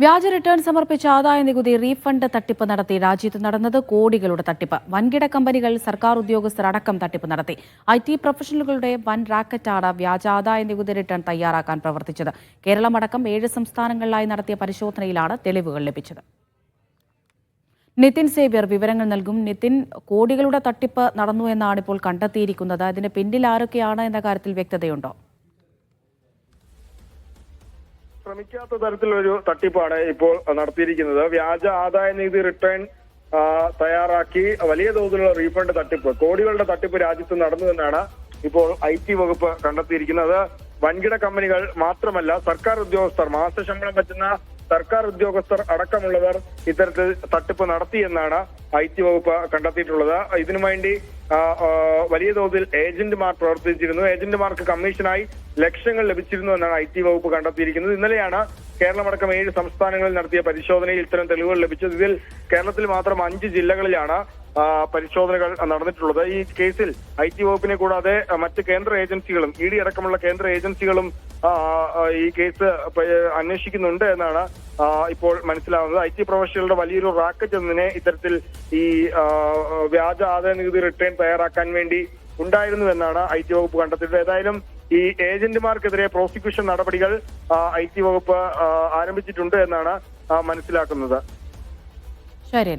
വ്യാജ റിട്ടേൺ സമർപ്പിച്ച ആദായ നികുതി റീഫണ്ട് തട്ടിപ്പ് നടത്തി രാജ്യത്ത് നടന്നത് കോടികളുടെ തട്ടിപ്പ്. വൻകിട കമ്പനികൾ, സർക്കാർ ഉദ്യോഗസ്ഥർ അടക്കം തട്ടിപ്പ് നടത്തി. IT പ്രൊഫഷണലുകളുടെ വൻ റാക്കറ്റാണ് വ്യാജ ആദായ നികുതി റിട്ടേൺ തയ്യാറാക്കാൻ പ്രവർത്തിച്ചത്. കേരളമടക്കം 7 സംസ്ഥാനങ്ങളിലായി നടത്തിയ പരിശോധനയിലാണ് തെളിവുകൾ ലഭിച്ചത്. നിതിൻ സേവ്യർ വിവരങ്ങൾ നൽകും. നിതിൻ, കോടികളുടെ തട്ടിപ്പ് നടന്നു എന്നാണ് ഇപ്പോൾ കണ്ടെത്തിയിരിക്കുന്നത്. അതിന് പിന്നിൽ ആരൊക്കെയാണ് എന്ന കാര്യത്തിൽ വ്യക്തതയുണ്ടോ? ശ്രമിക്കാത്ത തരത്തിലൊരു തട്ടിപ്പാണ് ഇപ്പോൾ നടത്തിയിരിക്കുന്നത്. വ്യാജ ആദായ നികുതി റിട്ടേൺ തയ്യാറാക്കി വലിയ തോതിലുള്ള റീഫണ്ട് തട്ടിപ്പ്, കോടികളുടെ തട്ടിപ്പ് രാജ്യത്ത് നടന്നുവെന്നാണ് ഇപ്പോൾ IT വകുപ്പ് കണ്ടെത്തിയിരിക്കുന്നത്. വൻകിട കമ്പനികൾ മാത്രമല്ല, സർക്കാർ ഉദ്യോഗസ്ഥർ, മാസശമ്പളം പറ്റുന്ന സർക്കാർ ഉദ്യോഗസ്ഥർ അടക്കമുള്ളവർ ഇത്തരത്തിൽ തട്ടിപ്പ് നടത്തിയെന്നാണ് IT വകുപ്പ് കണ്ടെത്തിയിട്ടുള്ളത്. ഇതിനുവേണ്ടി വലിയ തോതിൽ ഏജന്റുമാർ പ്രവർത്തിച്ചിരുന്നു. ഏജന്റുമാർക്ക് കമ്മീഷനായി ലക്ഷങ്ങൾ ലഭിച്ചിരുന്നു എന്നാണ് IT വകുപ്പ് കണ്ടെത്തിയിരിക്കുന്നത്. ഇന്നലെയാണ് കേരളമടക്കം 7 സംസ്ഥാനങ്ങളിൽ നടത്തിയ പരിശോധനയിൽ ഇത്തരം തെളിവുകൾ ലഭിച്ചത്. ഇതിൽ കേരളത്തിൽ മാത്രം 5 ജില്ലകളിലാണ് പരിശോധനകൾ നടന്നിട്ടുള്ളത്. ഈ കേസിൽ IT വകുപ്പിനെ കൂടാതെ മറ്റ് കേന്ദ്ര ഏജൻസികളും, ED അടക്കമുള്ള കേന്ദ്ര ഏജൻസികളും ഈ കേസ് അന്വേഷിക്കുന്നുണ്ട് എന്നാണ് ഇപ്പോൾ മനസ്സിലാവുന്നത്. IT പ്രൊഫഷണലുകളുടെ വലിയൊരു റാക്കറ്റ് എന്നതിനെ ഇത്തരത്തിൽ ഈ വ്യാജ ആദായ നികുതി റിട്ടേൺ തയ്യാറാക്കാൻ വേണ്ടി ഉണ്ടായിരുന്നുവെന്നാണ് IT വകുപ്പ് കണ്ടെത്തിയത്. ഏതായാലും ഈ ഏജന്റുമാർക്കെതിരെ പ്രോസിക്യൂഷൻ നടപടികൾ IT വകുപ്പ് ആരംഭിച്ചിട്ടുണ്ട് എന്നാണ് മനസ്സിലാക്കുന്നത്. ശരി.